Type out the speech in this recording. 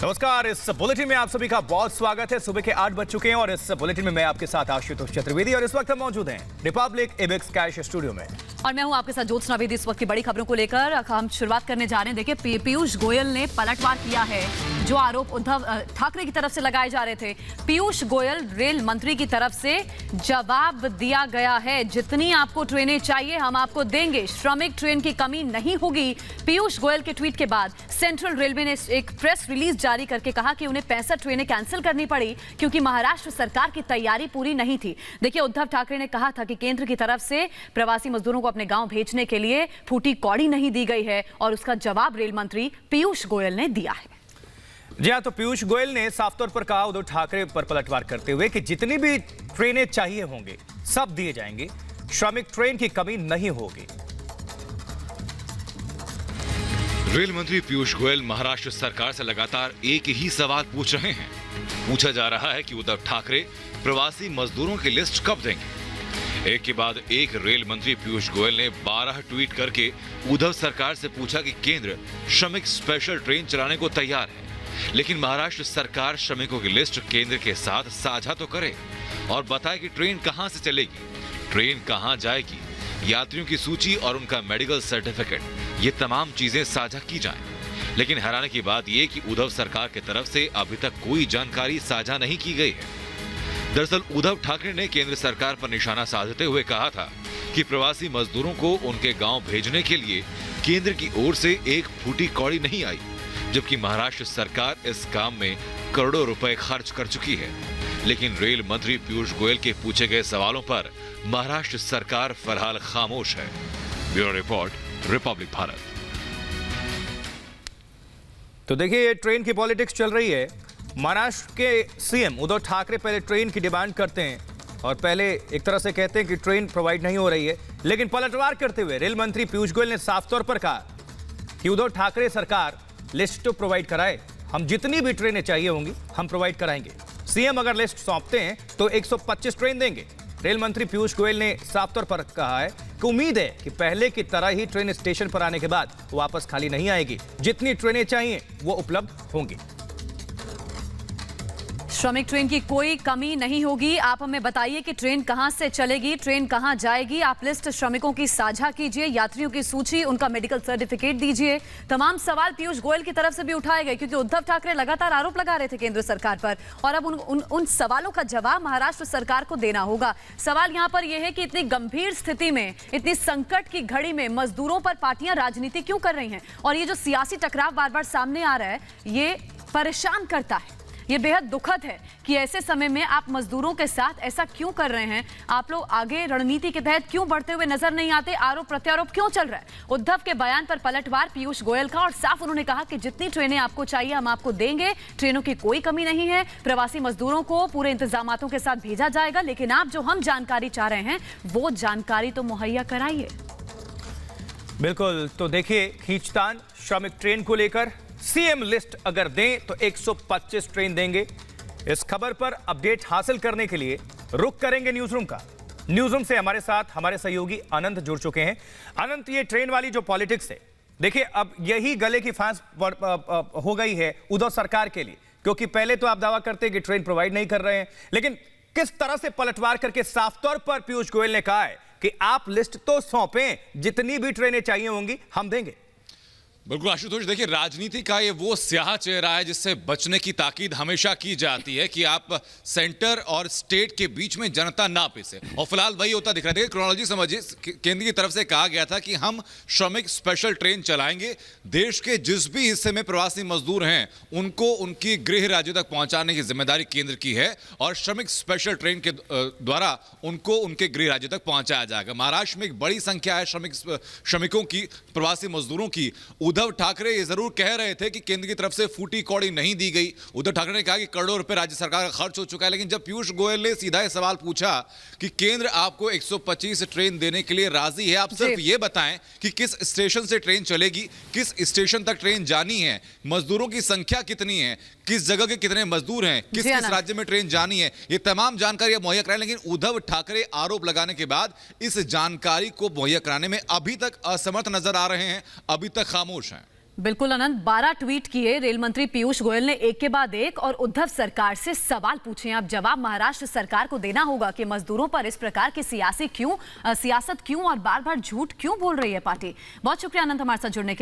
नमस्कार। इस बुलेटिन में आप सभी का बहुत स्वागत है। सुबह के 8 बज चुके हैं और इस बुलेटिन में मैं आपके साथ आशुतोष चतुर्वेदी और इस वक्त हम मौजूद हैं रिपब्लिक इबेक्स कैश स्टूडियो में और मैं हूं आपके साथ ज्योत्सना वेदी। इस वक्त की बड़ी खबरों को लेकर हम शुरुआत करने जा रहे हैं। देखिए, पीयूष गोयल ने पलटवार किया है जो आरोप उद्धव ठाकरे की तरफ से लगाए जा रहे थे। पीयूष गोयल रेल मंत्री की तरफ से जवाब दिया गया है, जितनी आपको ट्रेनें चाहिए हम आपको देंगे, श्रमिक ट्रेन की कमी नहीं होगी। पीयूष गोयल के ट्वीट के बाद सेंट्रल रेलवे ने एक प्रेस रिलीज जारी करके कहा कि उन्हें 65 ट्रेनें कैंसिल करनी पड़ी क्योंकि महाराष्ट्र सरकार की तैयारी पूरी नहीं थी। देखिए, उद्धव ठाकरे ने कहा था कि केंद्र की तरफ से प्रवासी मजदूरों को अपने गांव भेजने के लिए फूटी कौड़ी नहीं दी गई है और उसका जवाब रेल मंत्री पीयूष गोयल ने दिया है। जी हाँ, तो पीयूष गोयल ने साफ तौर पर कहा उद्धव ठाकरे पर पलटवार करते हुए कि जितनी भी ट्रेनें चाहिए होंगे सब दिए जाएंगे, श्रमिक ट्रेन की कमी नहीं होगी। रेल मंत्री पीयूष गोयल महाराष्ट्र सरकार से लगातार एक ही सवाल पूछ रहे हैं। पूछा जा रहा है कि उद्धव ठाकरे प्रवासी मजदूरों की लिस्ट कब देंगे। एक के बाद एक रेल मंत्री पीयूष गोयल ने 12 ट्वीट करके उद्धव सरकार से पूछा कि केंद्र श्रमिक स्पेशल ट्रेन चलाने को तैयार है, लेकिन महाराष्ट्र सरकार श्रमिकों की लिस्ट केंद्र के साथ साझा तो करे और बताए कि ट्रेन कहां से चलेगी, ट्रेन कहां जाएगी, यात्रियों की सूची और उनका मेडिकल सर्टिफिकेट, ये तमाम चीजें साझा की जाएं। लेकिन हैरानी की बात यह कि उद्धव सरकार की तरफ से अभी तक कोई जानकारी साझा नहीं की गई है। दरअसल उद्धव ठाकरे ने केंद्र सरकार पर निशाना साधते हुए कहा था कि प्रवासी मजदूरों को उनके गांव भेजने के लिए केंद्र की ओर से एक फूटी कौड़ी नहीं आई, जबकि महाराष्ट्र सरकार इस काम में करोड़ों रुपए खर्च कर चुकी है। लेकिन रेल मंत्री पीयूष गोयल के पूछे गए सवालों पर महाराष्ट्र सरकार फिलहाल खामोश है। Bureau report, Republic Bharat. तो देखिए, ये ट्रेन की पॉलिटिक्स चल रही है। महाराष्ट्र के सीएम उद्धव ठाकरे पहले ट्रेन की डिमांड करते हैं और पहले एक तरह से कहते हैं कि ट्रेन प्रोवाइड नहीं हो रही है, लेकिन पलटवार करते हुए रेल मंत्री पीयूष गोयल ने साफ तौर पर कहा कि उद्धव ठाकरे सरकार लिस्ट तो प्रोवाइड कराए, हम जितनी भी ट्रेनें चाहिए होंगी हम प्रोवाइड कराएंगे। सीएम अगर लिस्ट सौंपते हैं तो 125 ट्रेन देंगे। रेल मंत्री पीयूष गोयल ने साफ तौर पर कहा है कि उम्मीद है कि पहले की तरह ही ट्रेन स्टेशन पर आने के बाद वापस खाली नहीं आएगी, जितनी ट्रेनें चाहिए वो उपलब्ध होंगी। श्रमिक ट्रेन की कोई कमी नहीं होगी। आप हमें बताइए कि ट्रेन कहां से चलेगी, ट्रेन कहां जाएगी। आप लिस्ट श्रमिकों की साझा कीजिए, यात्रियों की सूची, उनका मेडिकल सर्टिफिकेट दीजिए। तमाम सवाल पीयूष गोयल की तरफ से भी उठाए गए क्योंकि उद्धव ठाकरे लगातार आरोप लगा रहे थे केंद्र सरकार पर और अब उन सवालों का जवाब महाराष्ट्र सरकार को देना होगा। सवाल यहां पर यह है कि इतनी गंभीर स्थिति में, इतनी संकट की घड़ी में मजदूरों पर पार्टियां राजनीति क्यों कर रही हैं? और ये जो सियासी टकराव बार बार सामने आ रहा है, ये परेशान करता है। ये बेहद दुखद है कि ऐसे समय में आप मजदूरों के साथ ऐसा क्यों कर रहे हैं। आप लोग आगे रणनीति के तहत क्यों बढ़ते हुए नजर नहीं आते? आरोप प्रत्यारोप क्यों चल रहा है? उद्धव के बयान पर पलटवार पीयूष गोयल का और साफ उन्होंने कहा कि जितनी ट्रेनें आपको चाहिए हम आपको देंगे, ट्रेनों की कोई कमी नहीं है, प्रवासी मजदूरों को पूरे इंतजामातों के साथ भेजा जाएगा, लेकिन आप जो हम जानकारी चाह रहे हैं वो जानकारी तो मुहैया कराइए। बिल्कुल, तो देखिए, खींचतान श्रमिक ट्रेन को लेकर सीएम लिस्ट अगर दें तो 125 ट्रेन देंगे। इस खबर पर अपडेट हासिल करने के लिए रुक करेंगे न्यूज रूम का। न्यूज रूम से हमारे साथ हमारे सहयोगी अनंत जुड़ चुके हैं। अनंत, ये ट्रेन वाली जो पॉलिटिक्स है, देखिए अब यही गले की फांस हो गई है उद्धव सरकार के लिए, क्योंकि पहले तो आप दावा करते हैं कि ट्रेन प्रोवाइड नहीं कर रहे हैं, लेकिन किस तरह से पलटवार करके साफ तौर पर पीयूष गोयल ने कहा है कि आप लिस्ट तो सौंपें, जितनी भी ट्रेनें चाहिए होंगी हम देंगे। बिल्कुल आशुतोष, देखिए राजनीति का ये वो स्याह चेहरा है जिससे बचने की ताकीद हमेशा की जाती है कि आप सेंटर और स्टेट के बीच में जनता ना पिसे, और फिलहाल वही होता दिख रहा है। देखिए क्रोनोलॉजी समझिए, केंद्र की तरफ से कहा गया था कि हम श्रमिक स्पेशल ट्रेन चलाएंगे, देश के जिस भी हिस्से में प्रवासी मजदूर हैं उनको उनकी गृह राज्य तक पहुंचाने की जिम्मेदारी केंद्र की है और श्रमिक स्पेशल ट्रेन के द्वारा उनको उनके गृह राज्य तक पहुंचाया जाएगा। महाराष्ट्र में एक बड़ी संख्या है श्रमिकों की, प्रवासी मजदूरों की। उद्धव ठाकरे ये जरूर कह रहे थे कि केंद्र की तरफ से फूटी कौड़ी नहीं दी गई। उद्धव ठाकरे ने कहा कि करोड़ों रुपए राज्य सरकार का खर्च हो चुका है, लेकिन जब पीयूष गोयल ने सीधा सवाल पूछा कि केंद्र आपको 125 ट्रेन देने के लिए राजी है, आप सिर्फ ये बताएं कि किस स्टेशन से ट्रेन चलेगी, किस स्टेशन तक ट्रेन जानी है, मजदूरों की संख्या कितनी है, किस जगह के कितने मजदूर हैं, किस किस राज्य में ट्रेन जानी है, ये तमाम जानकारी मुहैया कराएं। लेकिन उद्धव ठाकरे आरोप लगाने के बाद इस जानकारी को मुहैया कराने में अभी तक असमर्थ नजर आ रहे हैं, अभी तक खामोश हैं। बिल्कुल अनंत, 12 ट्वीट किए रेल मंत्री पीयूष गोयल ने एक के बाद एक, और उद्धव सरकार से सवाल पूछे। अब जवाब महाराष्ट्र सरकार को देना होगा कि मजदूरों पर इस प्रकार की सियासत क्यों और बार बार झूठ क्यों बोल रही है पार्टी। बहुत शुक्रिया अनंत हमारे साथ जुड़ने के लिए।